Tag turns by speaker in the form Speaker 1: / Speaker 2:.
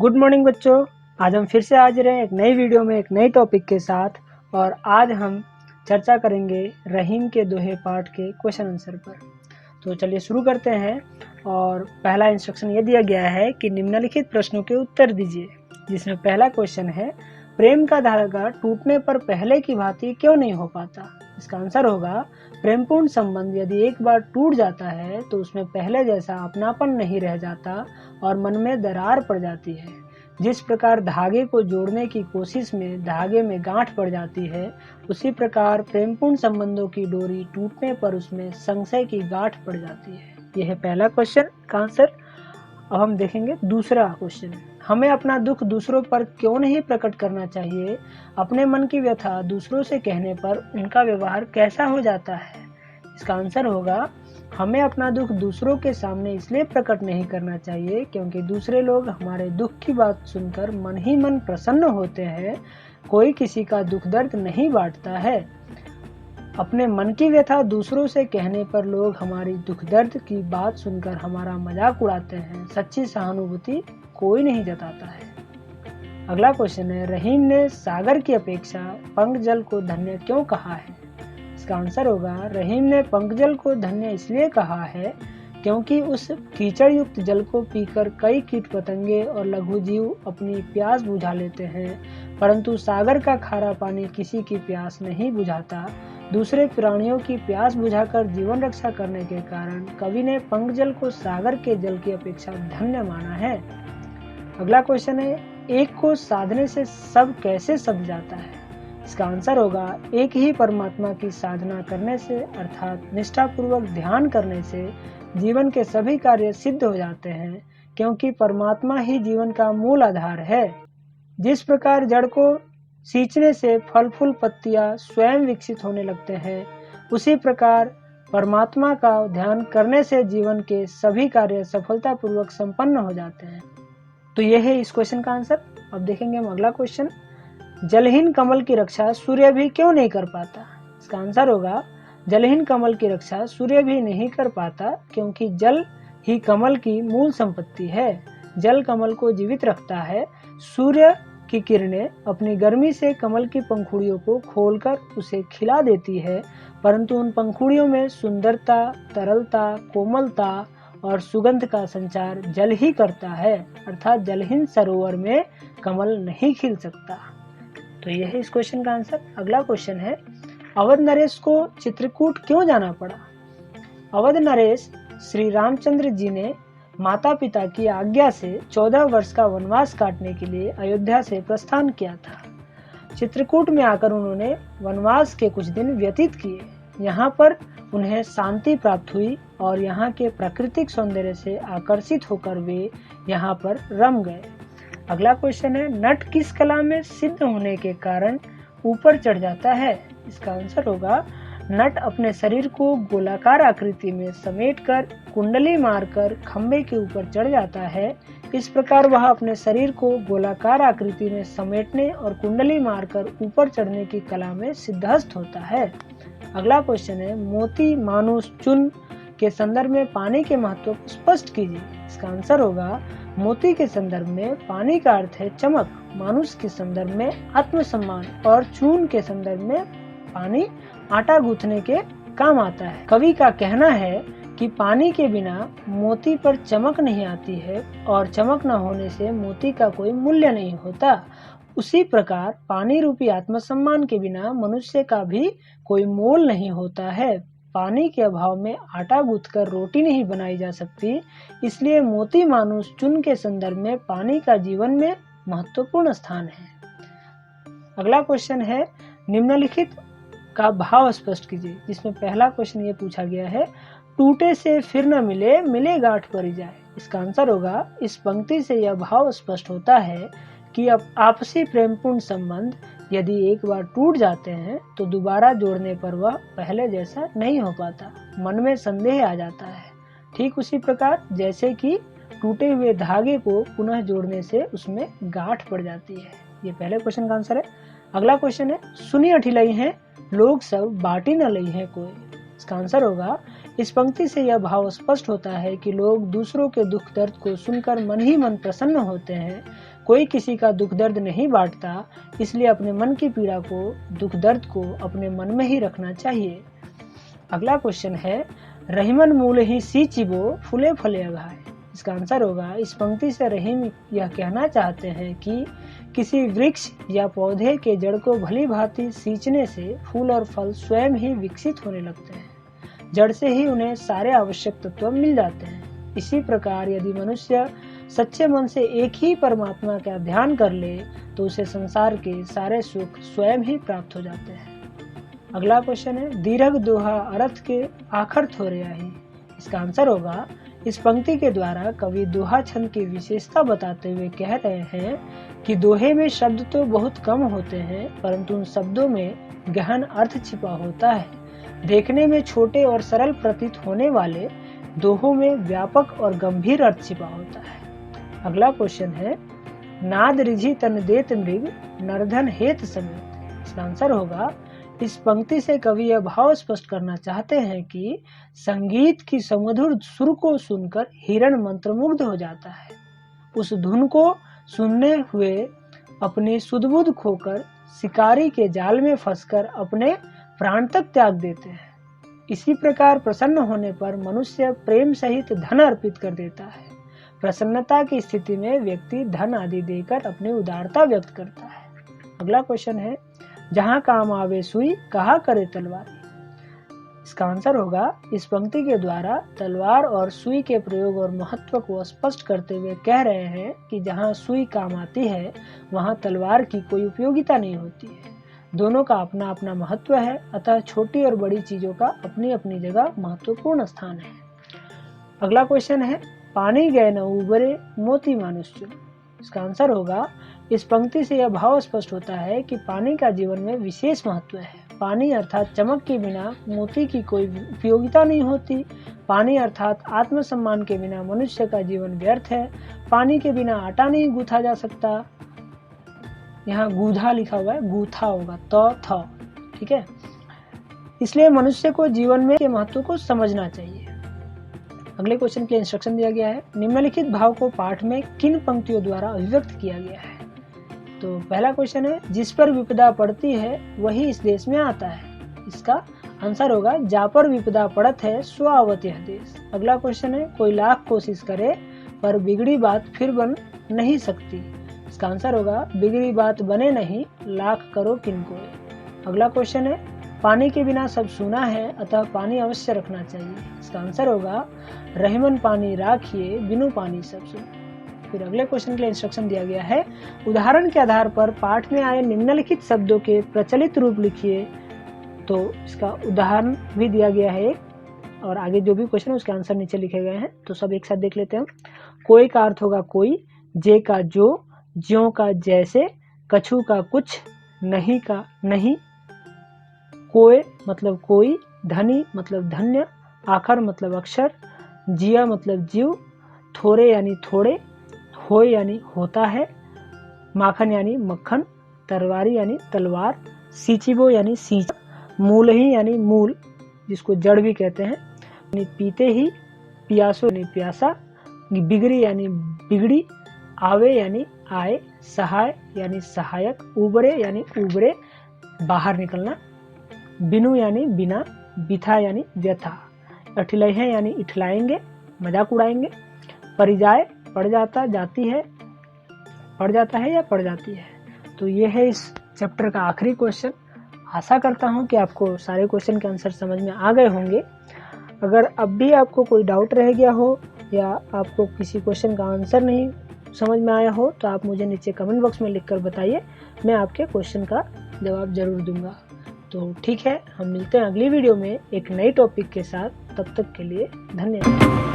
Speaker 1: Good morning बच्चों। आज हम फिर से हाजिर हैं एक नई वीडियो में एक नए टॉपिक के साथ। और आज हम चर्चा करेंगे रहीम के दोहे पाठ के क्वेश्चन आंसर पर। तो चलिए शुरू करते हैं। और पहला इंस्ट्रक्शन ये दिया गया है कि निम्नलिखित प्रश्नों के उत्तर दीजिए, जिसमें पहला क्वेश्चन है, प्रेम का धागा टूटने पर पहले की भांति क्यों नहीं हो पाता। इसका आंसर होगा, प्रेमपूर्ण संबंध यदि एक बार टूट जाता है तो उसमें पहले जैसा अपनापन नहीं रह जाता और मन में दरार पड़ जाती है। जिस प्रकार धागे को जोड़ने की कोशिश में धागे में गांठ पड़ जाती है, उसी प्रकार प्रेमपूर्ण संबंधों की डोरी टूटने पर उसमें संशय की गांठ पड़ जाती है। यह है पहला क्वेश्चन का आंसर। अब हम देखेंगे दूसरा क्वेश्चन, हमें अपना दुख दूसरों पर क्यों नहीं प्रकट करना चाहिए। अपने मन की व्यथा दूसरों से कहने पर उनका व्यवहार कैसा हो जाता है। इसका आंसर होगा, हमें अपना दुख दूसरों के सामने इसलिए प्रकट नहीं करना चाहिए क्योंकि दूसरे लोग हमारे दुख की बात सुनकर मन ही मन प्रसन्न होते हैं। कोई किसी का दुख दर्द नहीं बांटता है। अपने मन की व्यथा दूसरों से कहने पर लोग हमारी दुख दर्द की बात सुनकर हमारा मजाक उड़ाते हैं। सच्ची सहानुभूति कोई नहीं जताता है। अगला क्वेश्चन है, रहीम ने सागर की अपेक्षा पंकजल को धन्य क्यों कहा है। इसका आंसर होगा, रहीम ने पंकजल को धन्य इसलिए कहा है क्योंकि उस कीचड़ युक्त जल को पीकर कई कीट पतंगे और लघु जीव अपनी प्यास बुझा लेते हैं, परंतु सागर का खारा पानी किसी की प्यास नहीं बुझाता। दूसरे प्राणियों की प्यास बुझाकर जीवन रक्षा करने के कारण कवि ने पंकजल को सागर के जल की अपेक्षा धन्य माना है। अगला क्वेश्चन है, एक को साधने से सब कैसे सध जाता है। इसका आंसर होगा, एक ही परमात्मा की साधना करने से अर्थात निष्ठापूर्वक ध्यान करने से जीवन के सभी कार्य सिद्ध हो जाते हैं, क्योंकि परमात्मा ही जीवन का मूल आधार है। जिस प्रकार जड़ को सींचने से फल फूल पत्तियां स्वयं विकसित होने लगते हैं, उसी प्रकार परमात्मा का ध्यान करने से जीवन के सभी कार्य सफलतापूर्वक संपन्न हो जाते हैं। तो यह है इस क्वेश्चन का आंसर। अब देखेंगे हम अगला क्वेश्चन, जलहीन कमल की रक्षा सूर्य भी क्यों नहीं कर पाता। इसका आंसर होगा, जलहीन कमल की रक्षा सूर्य भी नहीं कर पाता क्योंकि जल ही कमल की मूल संपत्ति है। जल कमल को जीवित रखता है। सूर्य की किरणें अपनी गर्मी से कमल की पंखुड़ियों को खोलकर उसे खिला देती है, परंतु उन पंखुड़ियों में सुंदरता, तरलता, कोमलता और सुगंध का संचार जल ही करता है, अर्थात जलहीन सरोवर में कमल नहीं खिल सकता। तो यह है इस क्वेश्चन का आंसर। अगला क्वेश्चन है, अवध नरेश को चित्रकूट क्यों जाना पड़ा। अवध नरेश श्री रामचंद्र जी ने माता पिता की आज्ञा से 14 वर्ष का वनवास काटने के लिए अयोध्या से प्रस्थान किया था। चित्रकूट में आकर उन्होंने वनवास के कुछ दिन व्यतीत किए। यहाँ पर उन्हें शांति प्राप्त हुई और यहाँ के प्राकृतिक सौंदर्य से आकर्षित होकर वे यहाँ पर रम गए। अगला क्वेश्चन है, नट किस कला में सिद्ध होने के कारण ऊपर चढ़ जाता है। इसका आंसर होगा, नट अपने शरीर को गोलाकार आकृति में समेटकर कुंडली मारकर खंबे के ऊपर चढ़ जाता है। इस प्रकार वह अपने शरीर को गोलाकार आकृति में समेटने और कुंडली मारकर ऊपर चढ़ने की कला में सिद्धहस्त होता है। अगला क्वेश्चन है, मोती, मानुष, चून के संदर्भ में पानी के महत्व को स्पष्ट कीजिए। इसका आंसर होगा, मोती के संदर्भ में पानी का अर्थ है चमक, मानुष के संदर्भ में आत्मसम्मान और चून के संदर्भ में पानी आटा गूंथने के काम आता है। कवि का कहना है कि पानी के बिना मोती पर चमक नहीं आती है और चमक न होने से मोती का कोई मूल्य नहीं होता। उसी प्रकार पानी रूपी आत्मसम्मान के बिना मनुष्य का भी कोई मोल नहीं होता है। पानी के अभाव में आटा गूंथकर रोटी नहीं बनाई जा सकती, इसलिए मोती, मानुष, चून के संदर्भ में पानी का जीवन में महत्वपूर्ण स्थान है। अगला क्वेश्चन है, निम्नलिखित का भाव स्पष्ट कीजिए, जिसमें पहला क्वेश्चन ये पूछा गया है, टूटे से फिर न मिले, मिले गांठ परी जाए। इसका आंसर होगा, इस पंक्ति से यह भाव स्पष्ट होता है कि अब आपसी प्रेमपूर्ण संबंध यदि एक बार टूट जाते हैं तो दोबारा जोड़ने पर वह पहले जैसा नहीं हो पाता, मन में संदेह आ जाता है। ठीक उसी प्रकार जैसे कि टूटे हुए धागे को पुनः जोड़ने से उसमें गांठ पड़ जाती है। ये पहले क्वेश्चन का आंसर है। अगला क्वेश्चन है, सुनी अठिलई है लोग सब बाटी न लई है कोई। इसका आंसर होगा, इस पंक्ति से यह भाव स्पष्ट होता है कि लोग दूसरों के दुख दर्द को सुनकर मन ही मन प्रसन्न होते हैं। कोई किसी का दुख दर्द नहीं बांटता, इसलिए अपने मन की पीड़ा को, दुख दर्द को अपने मन में ही रखना चाहिए। अगला क्वेश्चन है, रहीमन मूल ही सींचिबो फूले फले अघाए। इसका आंसर होगा, इस पंक्ति से रहीम यह कहना चाहते हैं कि किसी वृक्ष या पौधे के जड़ को भली भांति सींचने से फूल और फल स्वयं ही विकसित होने लगते हैं। जड़ से ही उन्हें सारे आवश्यक तत्व मिल जाते हैं। इसी प्रकार यदि मनुष्य सच्चे मन से एक ही परमात्मा का ध्यान कर ले तो उसे संसार के सारे सुख स्वयं ही प्राप्त हो जाते हैं। अगला क्वेश्चन है, दीर्घ दोहा अर्थ के आखर थोरे आही। इसका आंसर होगा, इस पंक्ति के द्वारा कवि दोहा छंद की विशेषता बताते हुए कह रहे हैं कि दोहे में शब्द तो बहुत कम होते हैं, परंतु उन शब्दों में गहन अर्थ छिपा होता है। देखने में छोटे और सरल प्रतीत होने वाले दोहों में व्यापक और गंभीर अर्थ छिपा होता है। अगला क्वेश्चन है, नाद रिझी तन देत मृग नरधन हेत समेत। इसका आंसर होगा, इस पंक्ति से कवि यह भाव स्पष्ट करना चाहते हैं कि संगीत की सुमधुर सुर को सुनकर हिरण मंत्रमुग्ध हो जाता है। उस धुन को सुनने हुए अपनी सुध-बुध खोकर शिकारी के जाल में फंसकर अपने प्राण तक त्याग देते हैं। इसी प्रकार प्रसन्न होने पर मनुष्य प्रेम सहित धन अर्पित कर देता है। प्रसन्नता की स्थिति में व्यक्ति धन आदि देकर अपनी उदारता व्यक्त करता है। अगला क्वेश्चन है, जहाँ काम आवे सुई कहा करे तलवारी। इसका आंसर होगा, इस पंक्ति के द्वारा तलवार और सुई के प्रयोग और महत्व को स्पष्ट करते हुए कह रहे हैं कि जहाँ सुई काम आती है वहाँ तलवार की कोई उपयोगिता नहीं होती है। दोनों का अपना अपना महत्व है, अतः छोटी और बड़ी चीजों का अपनी अपनी जगह महत्वपूर्ण स्थान है। अगला क्वेश्चन है, पानी गए न उबरे मोती मानुष्य। इसका आंसर होगा, इस पंक्ति से यह भाव स्पष्ट होता है कि पानी का जीवन में विशेष महत्व है। पानी अर्थात चमक के बिना मोती की कोई उपयोगिता नहीं होती। पानी अर्थात आत्मसम्मान के बिना मनुष्य का जीवन व्यर्थ है। पानी के बिना आटा नहीं गूंथा जा सकता। यहाँ गूधा लिखा हुआ है, गूथा होगा तो था, ठीक है। इसलिए मनुष्य को जीवन में के महत्व को समझना चाहिए। अगले क्वेश्चन के इंस्ट्रक्शन दिया गया है, निम्नलिखित भाव को पाठ में किन पंक्तियों द्वारा अभिव्यक्त किया गया है। तो पहला क्वेश्चन है, जिस पर विपदा पड़ती है वही इस देश में आता है। इसका आंसर होगा, जा पर विपदा पड़त है सो आवत यह देश। अगला क्वेश्चन है, कोई लाख कोशिश करे पर बिगड़ी बात फिर बन नहीं सकती। इसका आंसर होगा, बिगड़ी बात बने नहीं लाख करो किनको। अगला क्वेश्चन है, पानी के बिना सब सूना है अतः पानी अवश्य रखना चाहिए। इसका आंसर होगा, रहीमन पानी राखिए बिनु पानी सब सुन। फिर अगले क्वेश्चन के लिए इंस्ट्रक्शन दिया गया है, उदाहरण के आधार पर पाठ में आए निम्नलिखित शब्दों के प्रचलित रूप लिखिए। तो इसका उदाहरण भी दिया गया है और आगे जो भी क्वेश्चन है उसके आंसर नीचे लिखे गए हैं। तो सब एक साथ देख लेते हैं। कोई का अर्थ होगा कोई, जे का जो, ज्यों का जैसे, कछु का कुछ, नहीं का नहीं, कोय मतलब कोई, धनी मतलब धन्य, आखर मतलब अक्षर, जिया मतलब जीव, थोड़े यानी थोड़े, हो यानी होता है, माखन यानी मक्खन, तरवारी यानी तलवार, सींचिबो यानी सींच, मूल ही यानी मूल जिसको जड़ भी कहते हैं, यानी पीते ही, पियासो यानी प्यासा, बिगड़ी यानी बिगड़ी, आवे यानी आए, सहाय यानी सहायक, उबरे यानी उबरे बाहर निकलना, बिनु यानी बिना, बिथा यानी व्यथा, अठिलहे यानी इठलाएंगे मजाक उड़ाएंगे, परिजाए पड़ जाता जाती है, पड़ जाता है या पड़ जाती है। तो ये है इस चैप्टर का आखिरी क्वेश्चन। आशा करता हूँ कि आपको सारे क्वेश्चन के आंसर समझ में आ गए होंगे। अगर अब भी आपको कोई डाउट रह गया हो या आपको किसी क्वेश्चन का आंसर नहीं समझ में आया हो तो आप मुझे नीचे कमेंट बॉक्स में लिखकर बताइए, मैं आपके क्वेश्चन का जवाब जरूर दूंगा। तो ठीक है, हम मिलते हैं अगली वीडियो में एक नई टॉपिक के साथ। तब तक के लिए धन्यवाद।